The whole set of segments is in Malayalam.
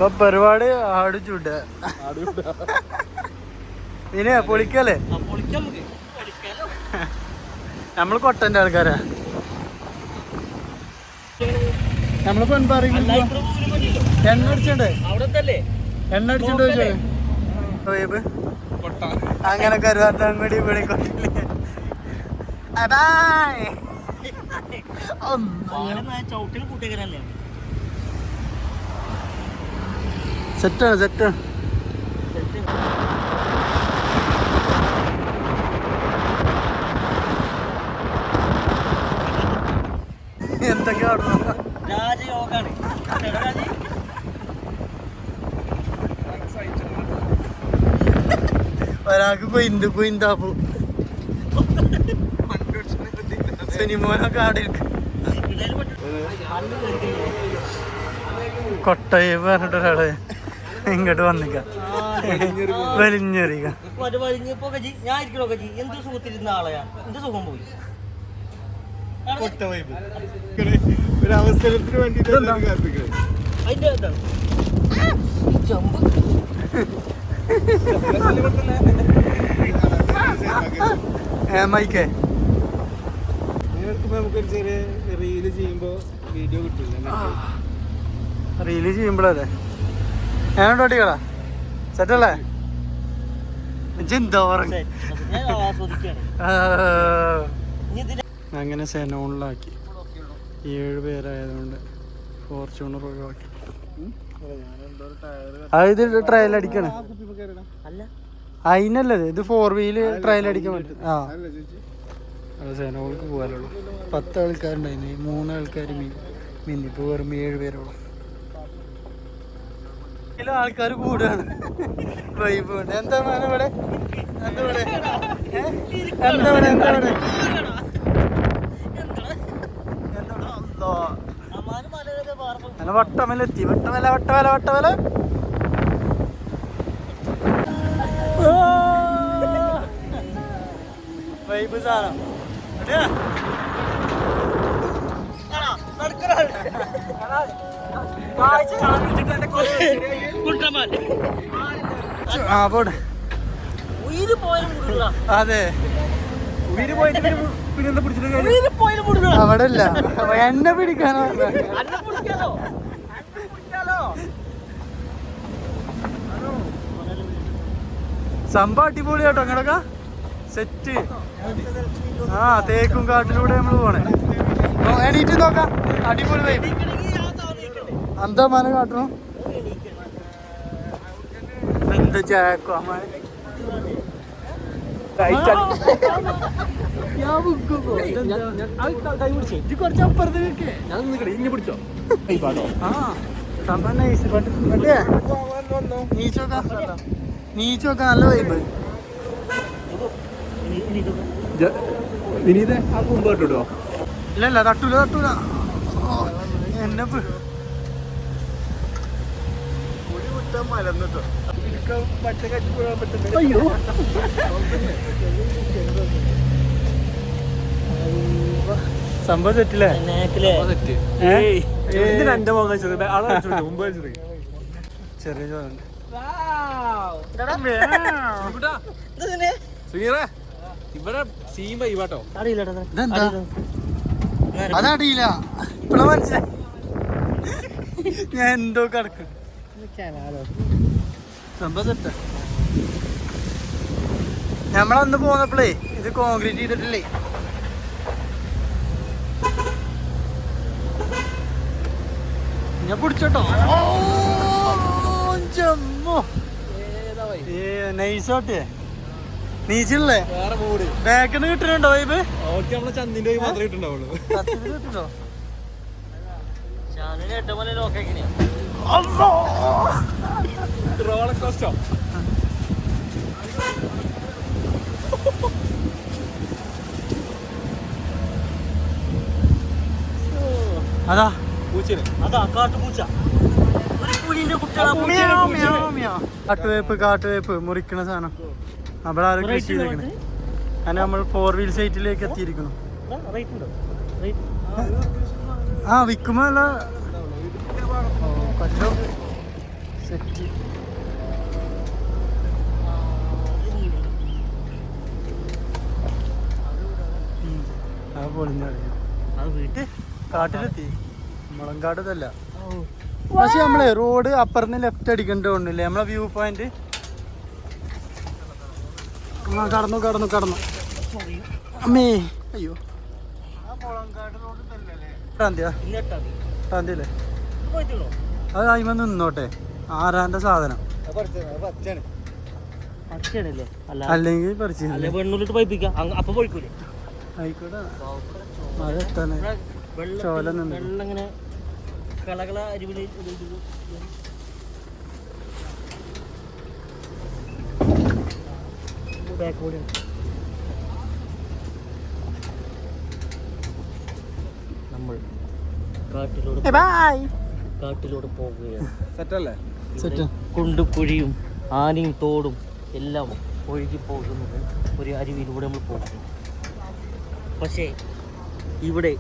ഇപ്പൊ പരിപാടി ആട് ചൂട്ട ഇനി പൊളിക്കല്ലേ നമ്മള് കൊട്ടന്റെ ആൾക്കാരാ. നമ്മളിപ്പോ എന്താ പറയുന്നത് എണ്ണ അടിച്ചോണ്ടേ എണ്ണ അടിച്ചോണ്ട് ചോദിച്ചോളൂ അങ്ങനെ കരുവാത്താൻകുടി വിളിക്കൊണ്ടില്ലേ. സെറ്റാണ് സെറ്റാണ്. എന്തൊക്കെയാ രാജയോഗാണ്. ഒരാൾക്ക് കൊയിന്താപ്പു സിനിമോനൊക്കെ ആടിയിരിക്കും. കൊട്ടയെ പറഞ്ഞിട്ടൊരാള് ഇങ്ങോട്ട് വന്നിക്ക വലിഞ്ഞെറിയുക. എന്ത് സുഖത്തിരുന്ന ആളെയാ എന്ത് സുഖം പോയി. ഒരവസരത്തിന് വേണ്ടിട്ട് മൈക്കേ നമുക്കൊരു ചെറിയ റീല് ചെയ്യുമ്പോ വീഡിയോ കിട്ടില്ല. റീല് ചെയ്യുമ്പോഴല്ലേ ഞാനോട്ട് അടികളാ സെറ്റല്ലേ. അങ്ങനെ സെനോണിലാക്കി 7 പേരായതുകൊണ്ട് ഫോർച്യൂണർ ഒഴിവാക്കി. ഇത് ട്രയൽ അടിക്കണേ അതിനല്ലത്. ഇത് 4 വീല് ട്രയൽ അടിക്കാൻ പറ്റും. ആ സെനോൾക്ക് പോകാനുള്ളൂ. 10 ആൾക്കാരുണ്ടായിരുന്നു. 3 ആൾക്കാർ മിന്നിപ്പോൾ വെറും 7 പേരോളം. ആൾക്കാർ കൂടുകയാണ്. വൈബ് എന്താ ഇവിടെ എന്താ ഇവിടെ എന്താ ഇവിടെ എന്താ ഇവിടെ അങ്ങനെ വട്ടമലെത്തി. വട്ടമല വട്ടമല വട്ടമല വൈബ് സാധനം. ആ പോട്ടെ. അതെ ഉയിര് പോയിട്ട് പിന്നെന്താ പിടിച്ചിട്ട് അവിടെ ഇല്ല. എന്നെ പിടിക്കാനോ സംഭവം അടിപൊളി കേട്ടോ. അങ്ങനൊക്കെ സെറ്റ്. ആ തേക്കും കാട്ടിലൂടെ നമ്മള് പോണേ. എണീറ്റ് നോക്കാം. അടിപൊളി വൈബ്. എന്താ മന കാട്ടണം എന്താ ചാക്കോ അമ്മ കുറച്ചപ്പുറത്ത് പിടിച്ചോ. നീച്ചോക്ക നല്ല വൈബ്. വിനീത ആ കുമ്പോട്ടോ. ഇല്ലല്ല തട്ടൂല തട്ടൂല എന്നെ മലന്നിട്ടോ സംഭവം സെറ്റില്ലേ. ചെറിയ ചോറുണ്ട്. ഇവിടെ സീൻ വൈബാട്ടോ. അതറിയില്ല ഇപ്പഴ മനസ്സിലായി. ഞാൻ എന്തോ കിടക്കും. സംഭവം സെറ്റാ. നമ്മളന്ന് പോന്നപ്പോഴേ ഇത് കോൺക്രീറ്റ് ചെയ്തിട്ടില്ലേ. ഞാൻ പിടിച്ചോട്ടോ. നൈസോട്ടേ നീച്ചില്ലേ ബാക്കിന്ന് കിട്ടുന്നുണ്ടോ വൈബ്. നമ്മളെ ചന്ദിന്റെ മാത്രമേ കിട്ടുണ്ടാവുള്ളൂ. കിട്ടുണ്ടോ റോളർ കോസ്റ്റർ. അതാ പൂച്ചന് അതാ കാട്ടുപൂച്ച. കാട്ടുവേപ്പ് മുറിക്കണ സാധനം അവിടെ ആരും കൃഷി ചെയ്തേക്കണേ. അങ്ങനെ നമ്മൾ 4 വീൽ സൈറ്റിലേക്ക് എത്തിയിരിക്കുന്നു. ആ വിൽക്കുമ്പോ സെറ്റ്. അത് പൊളിഞ്ഞറിയാം. അത് വീട്ടിൽ കാട്ടിലെത്തി. മുളങ്കാട് ഇതല്ല. പക്ഷെ നമ്മളെ റോഡ് അപ്പുറന്ന് ലെഫ്റ്റ് അടിക്കണ്ടോണ്ടില്ലേ നമ്മളെ വ്യൂ പോയിന്റ്. ആ കടന്നു കടന്നു കടന്നു. അമ്മേ അയ്യോ. ല്ലേ അത് ആയിമ നിന്നോട്ടെ. ആരാന്റെ സാധനം അല്ലെങ്കിൽ പറിച്ചു ആയിക്കോട്ടെ. മഴ എത്താനേ ചോല നിന്ന് വെള്ളങ്ങനെ കളകള അരിവില് നമ്മൾ കാട്ടിലൂടെ പോകുകയാണ്. സെറ്റല്ലേ? ഇവിടെ കുണ്ടും കുഴിയും ആനയും തോടും എല്ലാം ഒഴുകി പോകുന്നത് ഒരു അരുവിയിലൂടെ നമ്മൾ പോകുന്നു. പക്ഷേ ഇവിടെ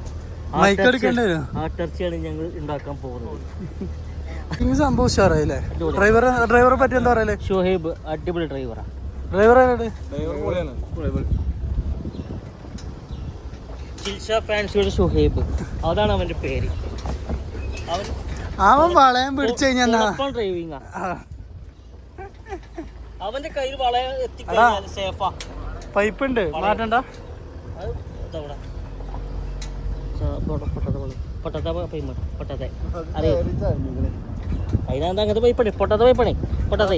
ആട്ടർച്ചയാണ് ഞങ്ങൾ ഉണ്ടാക്കാൻ പോകുന്നത്. സംഭവം ഉഷാറായില്ലേ? ഡ്രൈവറെ പറ്റി എന്താ പറയല്ലേ? ഷുഹൈബ് അടിപൊളി ഡ്രൈവറാ. ഡ്രൈവർ ഫാൻസിയുടെ ഷുഹൈബ്, അതാണ് അവന്റെ പേര്. അവൻ വളയം പിടിച്ചു കഴിഞ്ഞാൽ ഡ്രൈവിംഗ് അവന്റെ കയ്യിൽ വളയം എത്തിക്കഴിഞ്ഞാൽ സേഫാ. പൈപ്പ് ഉണ്ട് മാറ്റണ്ട. അതിനകത്ത് അങ്ങനത്തെ പൈപ്പണി പൊട്ടാത്ത പൈപ്പണി പൊട്ടാത്ത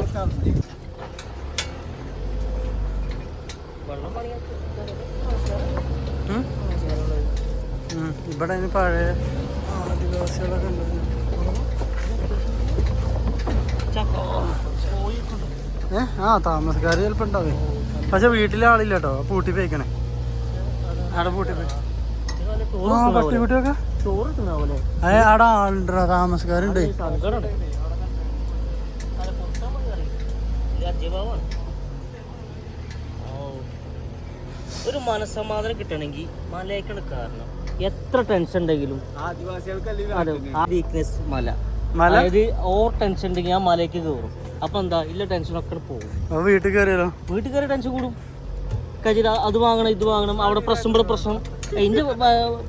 ഇവിടെ പഴയ ആദിവാസികളൊക്കെ ഉണ്ട്. ആ താമസക്കാര് ചിലപ്പോ ഉണ്ടാവേ. പക്ഷെ വീട്ടിലെ ആളില്ല കേട്ടോ. പൂട്ടി പോയിക്കണേ. അവിടെ പൂട്ടി പോയി. പട്ടിക്കുട്ടിയൊക്കെ അവിടെ ആളുണ്ടോ? താമസക്കാരുണ്ട്. ഒരു മനസ്സമാധാനം കിട്ടണമെങ്കിൽ മലയ്ക്കാണ് കാരണം. എത്ര ടെൻഷൻ ഉണ്ടെങ്കിലും വീക്ക്നെസ് മല. അതായത് ഓവർ ടെൻഷൻ ഉണ്ടെങ്കിൽ ആ മലയ്ക്ക് കയറും. അപ്പൊ എന്താ ഇല്ല ടെൻഷനൊക്കെ പോകും. വീട്ടിൽ കയറിയാലോ? വീട്ടിൽ കയറി ടെൻഷൻ കൂടും. കജിര അത് വാങ്ങണം ഇത് വാങ്ങണം, അവിടെ പ്രശ്നം ഇവിടെ പ്രശ്നം. എന്റെ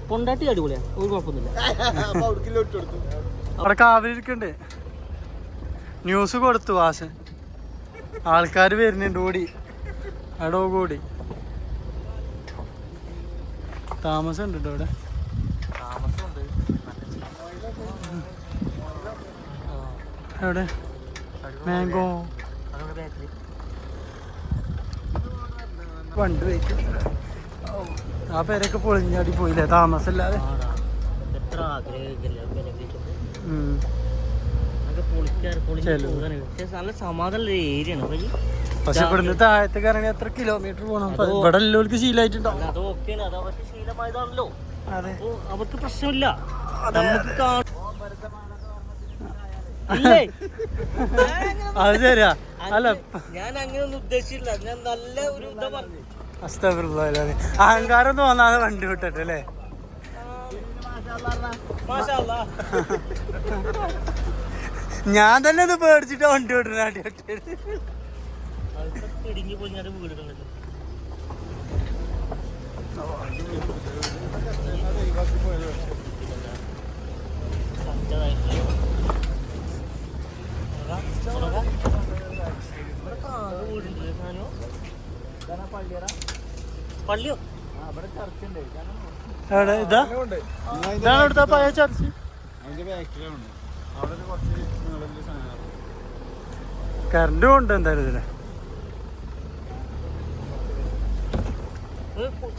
പൊണ്ടാട്ടി അടിപൊളിയാ, ഒരു കുഴപ്പമൊന്നുമില്ല. അവിടെ കാവിലിരിക്കണ്ടേ? ന്യൂസ് കൊടുത്തു വാസൻ. ആൾക്കാര് വരുന്നുണ്ട് ഓടി. അടോ കൂടി താമസം ഉണ്ട് ഇവിടെ. എവിടെ? മാംഗോ വണ്ടി വയ്ക്കും. ആ പേരൊക്കെ പൊളിഞ്ഞാടി പോയില്ലേ താമസമില്ലാതെ. എത്ര ആഗ്രഹിക്കില്ല നല്ല സമാധാനമുള്ള ഏരിയ ആണ്. പക്ഷെ ഇവിടുന്ന് താഴത്തേക്ക് ഇറങ്ങി എത്ര കിലോമീറ്റർ പോകണം? ഇവിടെ എല്ലാവർക്കും ശീലമായിട്ടുണ്ടാവും. അത് ഓക്കെയാണ്, അത് അവർക്ക് ശീലമായതാണല്ലോ. അവർക്ക് പ്രശ്നമില്ല. നമുക്ക് അത് ശരിയാ. അല്ല ഞാൻ അങ്ങനെ ഒന്നും ഉദ്ദേശിച്ചില്ല. ഞാൻ നല്ല ഒരു ഇതാ പറഞ്ഞു. അഹങ്കാരം തോന്നാതെ വണ്ടി വിട്ടല്ലേ? ഞാൻ തന്നെ ഇത് പേടിച്ചിട്ടാ വണ്ടി വിട്ടു. പിടിഞ്ഞു പോയി ഞാൻ വീടുകളുണ്ട്. പള്ളിയോ? ഇതാണ് ഇവിടുത്തെ പഴയ ചർച്ച്. കറണ്ടും ഉണ്ട് എന്തായാലും ഇതില്.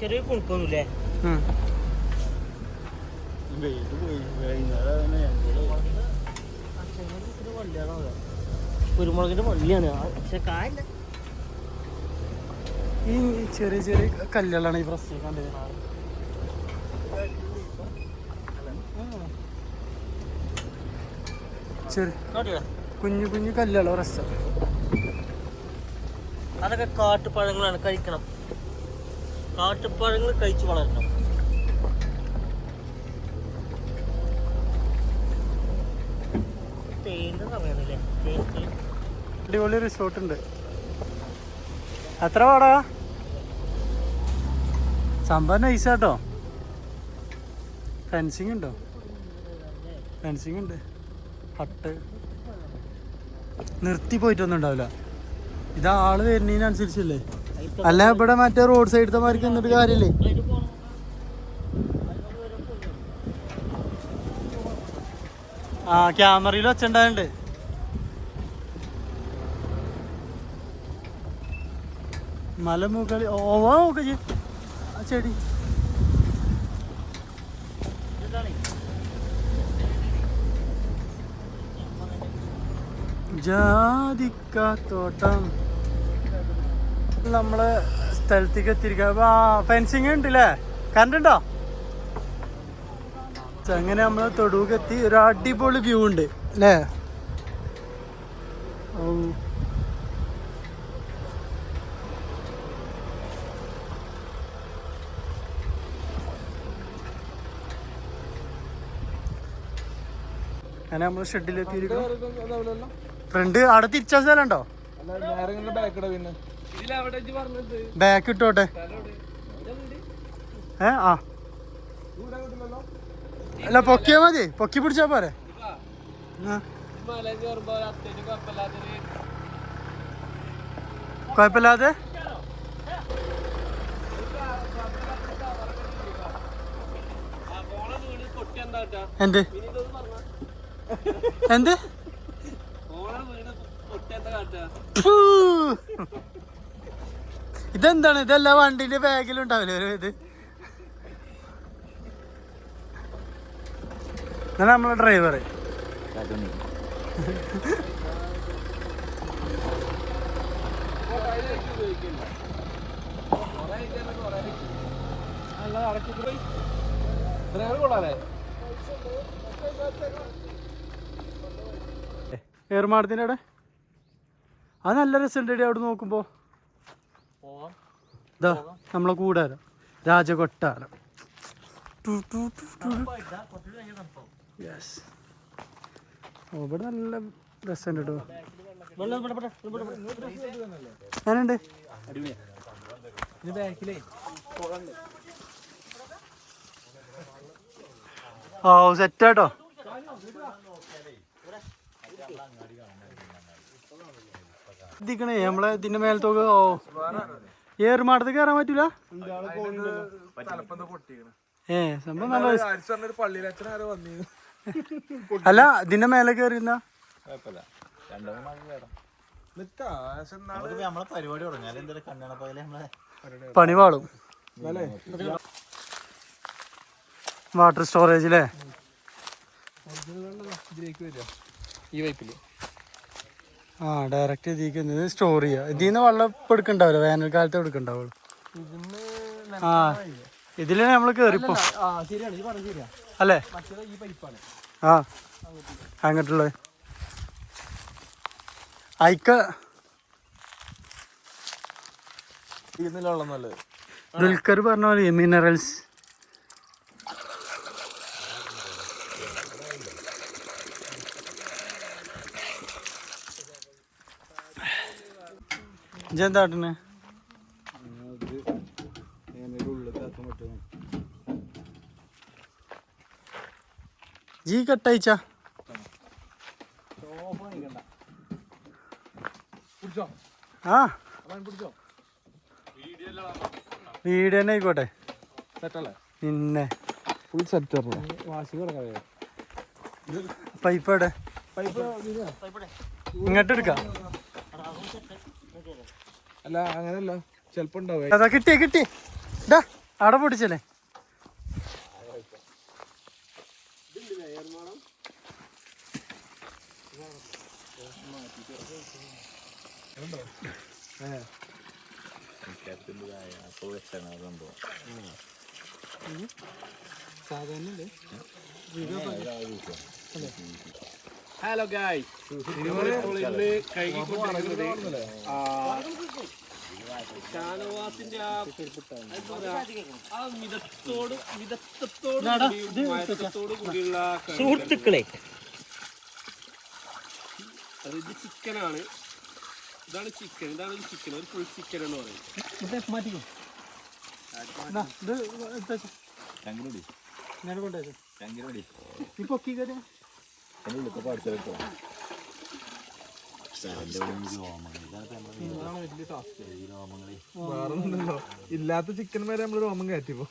ചെറിയ കുഴപ്പമൊന്നുമില്ലേ? കുരുമുളകിന്റെ വള്ളിയാണ്, പക്ഷെ കായല്ല. ഈ ചെറിയ ചെറിയ കല്ലുകളാണ് ഈ പ്രശ്നം കണ്ടത്. കുഞ്ഞു കുഞ്ഞു കല്ലുകളോ പ്രശ്നം. അതൊക്കെ കാട്ടുപഴങ്ങളാണ്, കഴിക്കണം. കാട്ടുപഴങ്ങൾ കഴിച്ചു വളരണം. തേന്റെ സമയമാണല്ലേ? തേൻ അടിപൊളി റിസോർട്ട് ഉണ്ട്. എത്ര വാടാ? സംഭവം നൈസാട്ടോ. ഫെൻസിങ് ഉണ്ടോ? ഫെൻസിങ് ഉണ്ട്. ഹട്ട് നിർത്തി പോയിട്ടൊന്നും ഉണ്ടാവില്ല. ഇത് ആള് വരുന്നതിനനുസരിച്ചല്ലേ. അല്ല ഇവിടെ മറ്റേ റോഡ് സൈഡത്തെ മാർക്ക് എന്നിട്ട് കാര്യമില്ലേ. ആ ക്യാമറയിൽ വെച്ചിട്ടുണ്ടാവുന്നുണ്ട്. മലമുകളിൽ ഓവാ നോക്ക ആ ചെടി. ജാതിക്കാത്തോട്ടം. നമ്മള് സ്ഥലത്തേക്ക് എത്തിയിരിക്കുക. ഫെൻസിങ് ഉണ്ടല്ലേ? കറണ്ട് ഉണ്ടോ? അങ്ങനെ നമ്മള് തൊടുക്ക് എത്തി. ഒരു അടിപൊളി വ്യൂ ഉണ്ട് അല്ലേ? ഓ അങ്ങനെ നമ്മള് ഷെഡിലെത്തിയിരിക്കും. ഫ്രണ്ട് അവിടെ തിരിച്ച സ്ഥലം ഉണ്ടോ? ബാക്ക് ഇട്ടോട്ടെ. ആ അല്ല പൊക്കിയാ മതി. പൊക്കി പിടിച്ചാ പോരെ. കുഴപ്പമില്ലാതെ എന്ത് എന്ത് ഇതെന്താണ്? ഇതെല്ലാം വണ്ടിന്റെ ബാഗിലുണ്ടാവില്ലേ ഒരു ഇത്. നമ്മളെ ഡ്രൈവർ ഏർമാടത്തിന്റെ അവിടെ അത് നല്ല രസമുണ്ട്. അവിടെ നോക്കുമ്പോ ഇതാ നമ്മളെ കൂടാരം രാജകൊട്ടാരം. യെസ് ഇവിടെ നല്ല രസമുണ്ട് കേട്ടോ. ഞാനുണ്ട് ഓ സെറ്റാട്ടോ. ഇതിക്കണേ നമ്മളെ ഇതിന്റെ മേലത്തൊക്കെ. ഓ ഏറുമാടത്ത് കയറാൻ പറ്റൂല. സംഭവം നല്ല. അല്ല ഇതിന്റെ മേലെ കയറിയുന്ന പണി പാളും. വാട്ടർ സ്റ്റോറേജിലെ ആ ഡയറക്റ്റ് ഇതിക്കുന്നത് സ്റ്റോർ ചെയ്യാ. ഇതിന്ന് വെള്ളം ഇപ്പൊ എടുക്കണ്ടാവില്ല, വേനൽക്കാലത്ത് എടുക്കണ്ടാവുള്ളൂ. ആ ഇതില് നമ്മള് കേറിപ്പോ അല്ലേ? ആ അങ്ങോട്ടുള്ള അയക്ക ദുൽഖർ പറഞ്ഞ പോലെ മിനറൽസ്. ഇതെന്താട്ടനെ ജി കട്ടയച്ച ആ വീഡിയോ തന്നെ ആയിക്കോട്ടെ. പിന്നെ പൈപ്പ് എവിടെ? ഇങ്ങോട്ട് എടുക്കാം. അല്ല അങ്ങനല്ല, ചെലപ്പോ അതാ കിട്ടി കിട്ടി. ഇതാ അവിടെ പൊട്ടിച്ചല്ലേ. ഹലോ ഗായ്സ്, ഷാനവാസിന്റെ മിതത്തോട് കൂടിയുള്ള സുഹൃത്തുക്കളെ, അത് ചിക്കനാണ്. ഇതാണ് ചിക്കൻ, ഇതാണ് ചിക്കൻ, ഒരു ഫുൾ ചിക്കൻ എന്ന് പറയും. മാറ്റിക്കോ ഇത് എടുത്തേച്ചോ. ചങ്കിലൊടി ഞാൻ കൊണ്ടുവച്ചോ. ചങ്കിലൊടി നീ പൊക്കി കയറി എൻ്റെ ഉള്ളിൽ പഠിച്ചെടുത്തോ. വേറൊന്നുമില്ലല്ലോ, ഇല്ലാത്ത ചിക്കൻ വരെ നമ്മൾ രോമം കയറ്റിപ്പോ.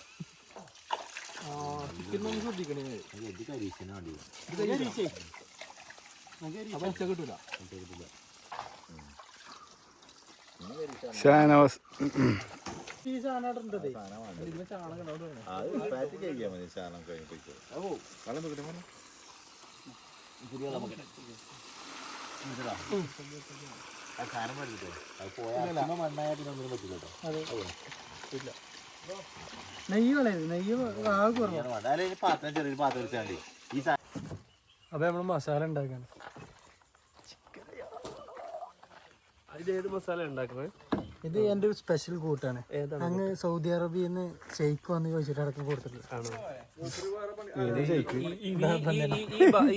ചിക്കൻ നമ്മൾ ശ്രദ്ധിക്കണേ. കിട്ടൂല. ഷാനവാസ് ഈ സാധനം ഉണ്ടതേ അത് പാറ്റി കഴിക്കാൻ മതി. ശാലം കഴിഞ്ഞ് പോയിക്കോ. വെള്ളം നോക്കട്ടെ മോനെ. സാധനം മേടിച്ചിട്ടോ അത് പോയാൽ മണ്ണായ പിന്നെ ഒന്നിനും പറ്റില്ല കേട്ടോ. നെയ്യ് കളയരുത്. നെയ്യ് ആകെ കുറവാണ്. അല്ലെങ്കിൽ പാത്രം ചെറിയൊരു പാത്രം വെച്ചാൽ മതി. ഈ അപ്പൊ നമ്മള് മസാല ഉണ്ടാക്കാണ്. അതിലേത് മസാല ഉണ്ടാക്കുന്നത്? ഇത് എൻ്റെ ഒരു സ്പെഷ്യൽ കൂട്ടാണ്. അങ്ങ് സൗദി അറേബ്യയിൽ നിന്ന് ഷെയ്ക്ക് വന്ന് ചോദിച്ചിട്ട് അടക്കം കൊടുത്തിട്ടില്ല.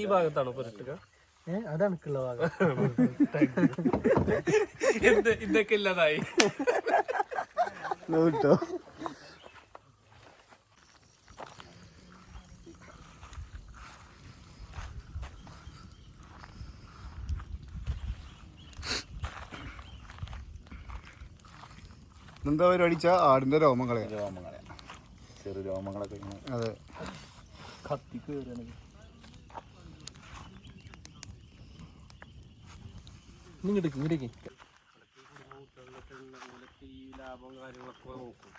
ഈ ഭാഗത്താണോ പുരട്ടുക? അതണക്കുള്ള ഭാഗം. ഇതൊക്കെ ഇല്ലാതായി. എന്താ പരിപാടി? ആടിന്റെ രോമം കളയാ. ചെറു രോമങ്ങളൊക്കെ ഇങ്ങനെ. അതെ, കത്തിക്ക് കയറുകയാണെങ്കിൽ ഇങ്ങോട്ടേക്ക് ലാഭം കാര്യങ്ങളൊക്കെ നോക്കും.